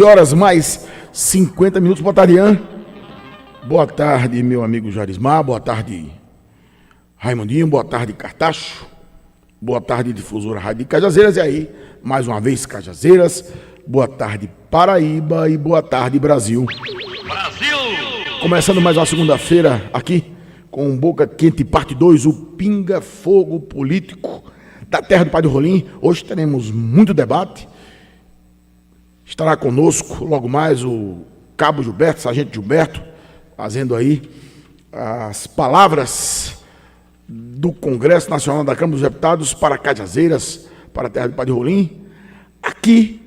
Horas mais 50 minutos. Boa tarde, Ian. Boa tarde, meu amigo Jarismar. Boa tarde, Raimundinho. Boa tarde, Cartacho. Boa tarde, difusora Rádio de Cajazeiras. E aí, mais uma vez, Cajazeiras. Boa tarde, Paraíba. E boa tarde, Brasil. Brasil! Começando mais uma segunda-feira aqui, com Boca Quente, parte 2, o pinga-fogo político da terra do Pai do Rolim. Hoje teremos muito debate. Estará conosco logo mais o Cabo Gilberto, Sargento Gilberto, fazendo aí as palavras do Congresso Nacional da Câmara dos Deputados para Cajazeiras, para a terra do Pai do Rolim. Aqui,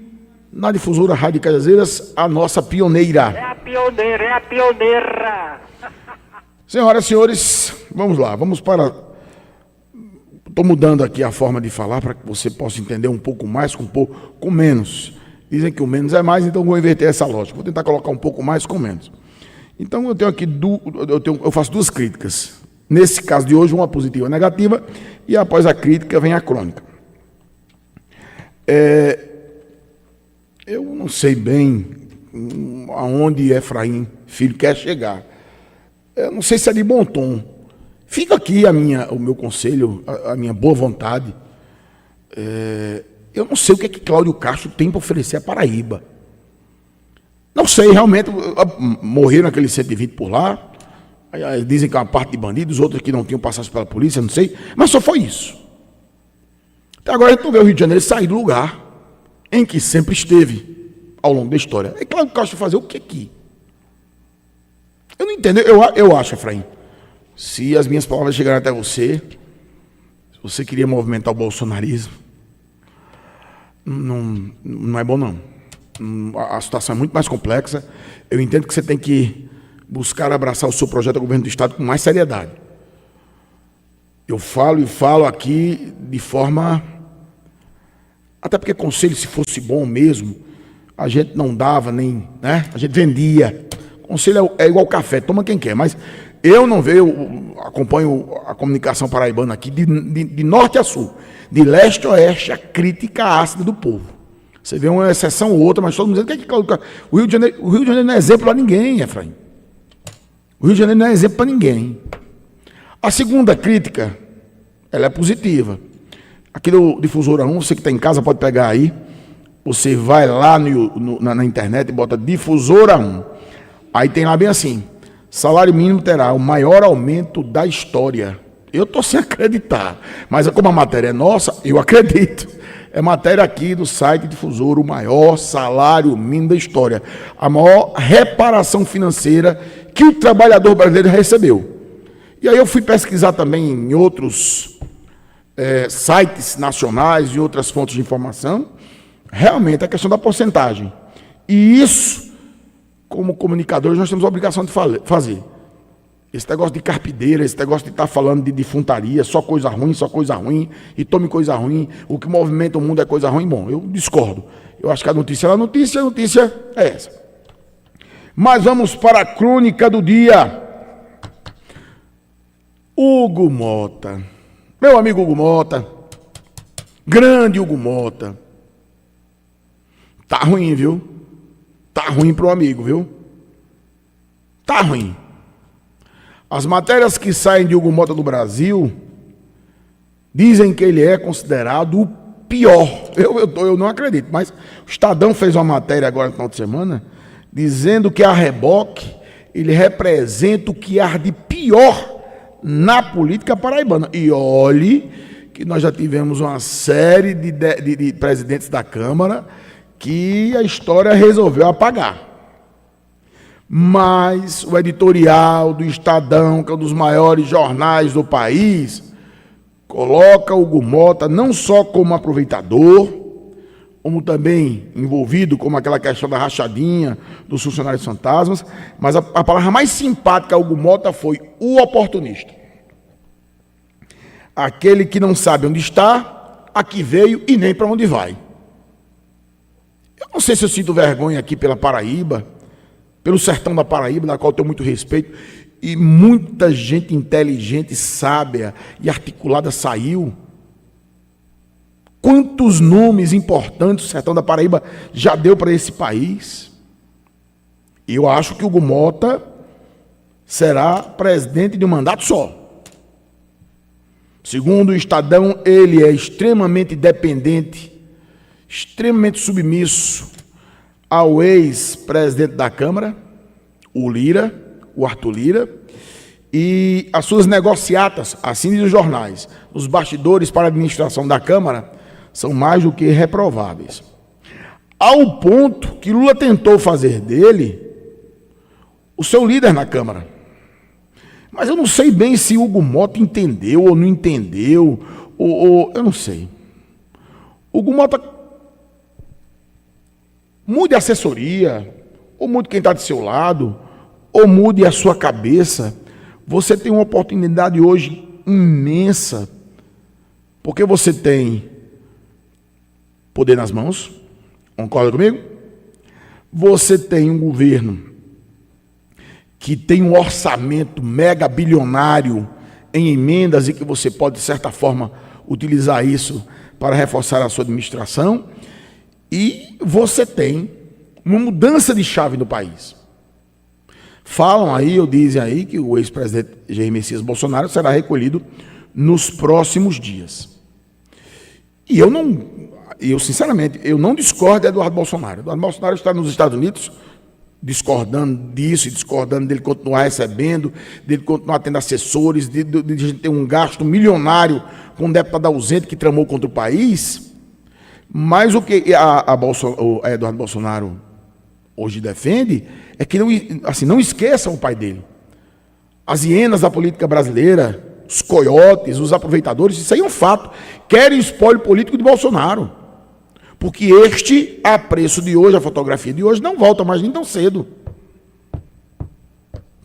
na difusora Rádio Cajazeiras, a nossa pioneira. É a pioneira, é a pioneira. Senhoras e senhores, vamos lá, vamos para... Estou mudando aqui a forma de falar para que você possa entender um pouco mais com menos. Dizem que o menos é mais, então vou inverter essa lógica. Vou tentar colocar um pouco mais com menos. Então eu tenho aqui, eu faço duas críticas. Nesse caso de hoje, uma positiva e uma negativa, e após a crítica vem a crônica. Eu não sei bem aonde Efraim Filho quer chegar. Eu não sei se é de bom tom. Fica aqui o meu conselho, a minha boa vontade. Eu não sei o que é que Cláudio Castro tem para oferecer à Paraíba. Não sei, realmente, morreram aqueles 120 por lá. Aí dizem que é uma parte de bandidos, outros que não tinham passado pela polícia, não sei. Mas só foi isso. Até agora a gente não vê o Rio de Janeiro sair do lugar em que sempre esteve ao longo da história. E Cláudio Castro fazer o que aqui? Eu não entendo. Eu acho, Efraim, se as minhas palavras chegarem até você, se você queria movimentar o bolsonarismo, não é bom, não. A situação é muito mais complexa. Eu entendo que você tem que buscar abraçar o seu projeto do governo do Estado com mais seriedade. Eu falo aqui de forma... Até porque conselho, se fosse bom mesmo, a gente não dava nem... né? A gente vendia. Conselho é igual café, toma quem quer. Mas eu não vejo, acompanho a comunicação paraibana aqui de norte a sul, de leste a oeste, a crítica ácida do povo. Você vê uma exceção ou outra, mas todo mundo dizendo que o Rio de Janeiro não é exemplo para ninguém, Efraim. O Rio de Janeiro não é exemplo para ninguém. A segunda crítica, ela é positiva. Aqui do Difusora 1, você que está em casa pode pegar aí, você vai lá na internet e bota Difusora 1. Aí tem lá bem assim, salário mínimo terá o maior aumento da história. Eu estou sem acreditar, mas como a matéria é nossa, eu acredito. É matéria aqui do site Difusora, o maior salário mínimo da história. A maior reparação financeira que o trabalhador brasileiro recebeu. E aí eu fui pesquisar também em outros sites nacionais e outras fontes de informação, realmente a questão da porcentagem. E isso, como comunicadores, nós temos a obrigação de fazer. Esse negócio de carpideira, esse negócio de estar falando de defuntaria, só coisa ruim, e tome coisa ruim, o que movimenta o mundo é coisa ruim. Bom, eu discordo. Eu acho que a notícia é a notícia é essa. Mas vamos para a crônica do dia. Hugo Mota. Meu amigo Hugo Mota. Grande Hugo Mota. Tá ruim, viu? Tá ruim pro amigo, viu? Tá ruim. As matérias que saem de Hugo Mota do Brasil dizem que ele é considerado o pior. Eu não acredito, mas o Estadão fez uma matéria agora no final de semana dizendo que a reboque ele representa o que há de pior na política paraibana. E olhe que nós já tivemos uma série de presidentes da Câmara que a história resolveu apagar. Mas o editorial do Estadão, que é um dos maiores jornais do país, coloca Hugo Mota não só como aproveitador, como também envolvido com aquela questão da rachadinha dos funcionários fantasmas, mas a palavra mais simpática a Hugo Mota foi o oportunista. Aquele que não sabe onde está, a que veio e nem para onde vai. Eu não sei se eu sinto vergonha aqui pela Paraíba, pelo sertão da Paraíba, da qual eu tenho muito respeito, e muita gente inteligente, sábia e articulada saiu. Quantos nomes importantes o Sertão da Paraíba já deu para esse país? Eu acho que o Hugo Mota será presidente de um mandato só. Segundo o Estadão, ele é extremamente dependente, extremamente submisso ao ex-presidente da Câmara, o Lira, o Arthur Lira, e as suas negociatas, assim diz os jornais, os bastidores para a administração da Câmara são mais do que reprováveis. Ao ponto que Lula tentou fazer dele o seu líder na Câmara. Mas eu não sei bem se Hugo Mota entendeu ou não entendeu, ou eu não sei. Hugo Mota, mude a assessoria, ou mude quem está do seu lado, ou mude a sua cabeça. Você tem uma oportunidade hoje imensa, porque você tem poder nas mãos, concorda comigo? Você tem um governo que tem um orçamento mega bilionário em emendas e que você pode, de certa forma, utilizar isso para reforçar a sua administração. E você tem uma mudança de chave no país. Falam aí, ou dizem aí, que o ex-presidente Jair Messias Bolsonaro será recolhido nos próximos dias. E eu sinceramente, eu não discordo de Eduardo Bolsonaro. Eduardo Bolsonaro está nos Estados Unidos discordando disso e discordando dele continuar recebendo, dele continuar tendo assessores, de a gente ter um gasto milionário com um deputado ausente que tramou contra o país. Mas o que o Eduardo Bolsonaro hoje defende é que não esqueçam o pai dele. As hienas da política brasileira, os coiotes, os aproveitadores, isso aí é um fato. Querem o espólio político de Bolsonaro. Porque este, a preço de hoje, a fotografia de hoje, não volta mais nem tão cedo.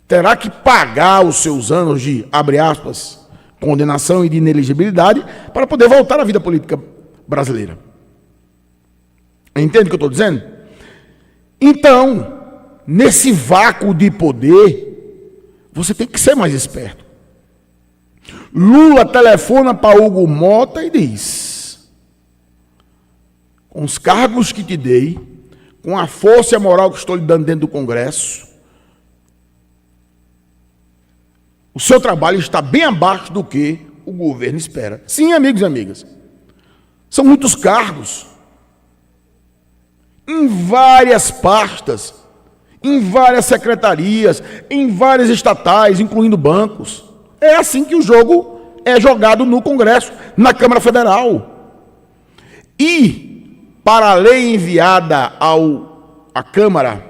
Terá que pagar os seus anos de, abre aspas, condenação e de inelegibilidade para poder voltar à vida política brasileira. Entende o que eu estou dizendo? Então, nesse vácuo de poder, você tem que ser mais esperto. Lula telefona para Hugo Mota e diz: com os cargos que te dei, com a força e a moral que estou lhe dando dentro do Congresso, o seu trabalho está bem abaixo do que o governo espera. Sim, amigos e amigas, são muitos cargos, em várias pastas, em várias secretarias, em várias estatais, incluindo bancos. É assim que o jogo é jogado no Congresso, na Câmara Federal. E para a lei enviada à Câmara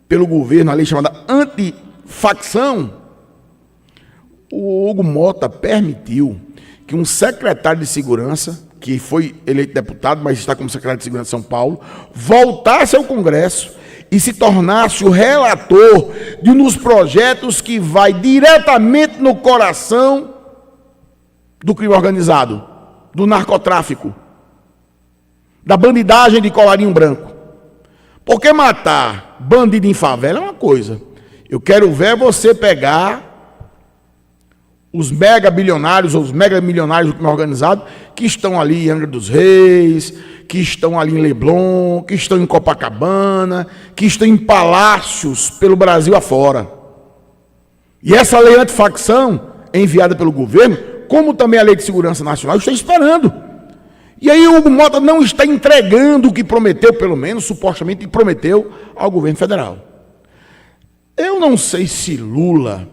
pelo governo, a lei chamada antifacção, o Hugo Mota permitiu que um secretário de segurança, que foi eleito deputado, mas está como secretário de segurança de São Paulo, voltasse ao Congresso e se tornasse o relator de um dos projetos que vai diretamente no coração do crime organizado, do narcotráfico, da bandidagem de colarinho branco. Porque matar bandido em favela é uma coisa. Eu quero ver você pegar os mega bilionários ou os mega milionários do crime organizado que estão ali em Angra dos Reis, que estão ali em Leblon, que estão em Copacabana, que estão em palácios pelo Brasil afora. E essa lei antifacção é enviada pelo governo, como também a Lei de Segurança Nacional, eu estou esperando. E aí o Hugo Mota não está entregando o que prometeu, pelo menos, supostamente prometeu ao governo federal. Eu não sei se Lula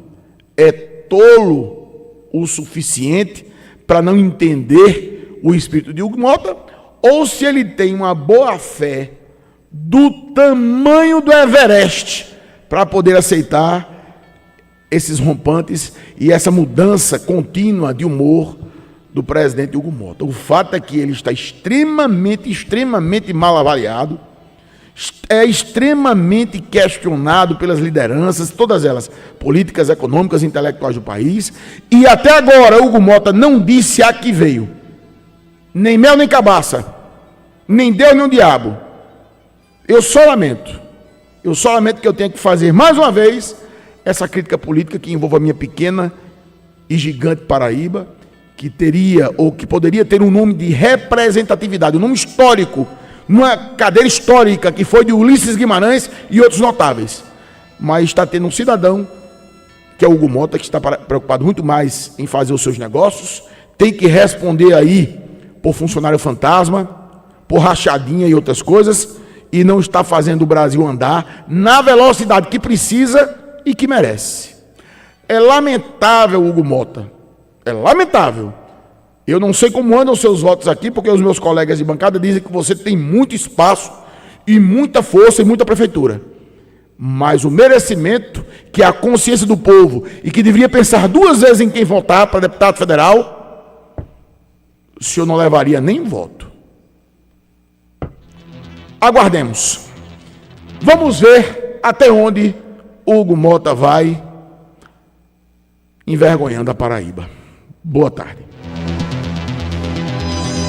é tolo o suficiente para não entender o espírito de Hugo Mota, ou se ele tem uma boa fé do tamanho do Everest para poder aceitar esses rompantes e essa mudança contínua de humor do presidente Hugo Mota. O fato é que ele está extremamente mal avaliado, é extremamente questionado pelas lideranças, todas elas, políticas, econômicas, intelectuais do país, e até agora Hugo Mota não disse a que veio. Nem mel, nem cabaça, nem Deus, nem o diabo. Eu só lamento que eu tenha que fazer mais uma vez essa crítica política que envolve a minha pequena e gigante Paraíba, que teria ou que poderia ter um nome de representatividade, um nome histórico, numa cadeira histórica que foi de Ulisses Guimarães e outros notáveis. Mas está tendo um cidadão, que é o Hugo Mota, que está preocupado muito mais em fazer os seus negócios, tem que responder aí por funcionário fantasma, por rachadinha e outras coisas, e não está fazendo o Brasil andar na velocidade que precisa e que merece. É lamentável, Hugo Mota, é lamentável. Eu não sei como andam os seus votos aqui, porque os meus colegas de bancada dizem que você tem muito espaço e muita força e muita prefeitura. Mas o merecimento, que é a consciência do povo e que deveria pensar 2 vezes em quem votar para deputado federal, o senhor não levaria nem voto. Aguardemos. Vamos ver até onde Hugo Mota vai envergonhando a Paraíba. Boa tarde.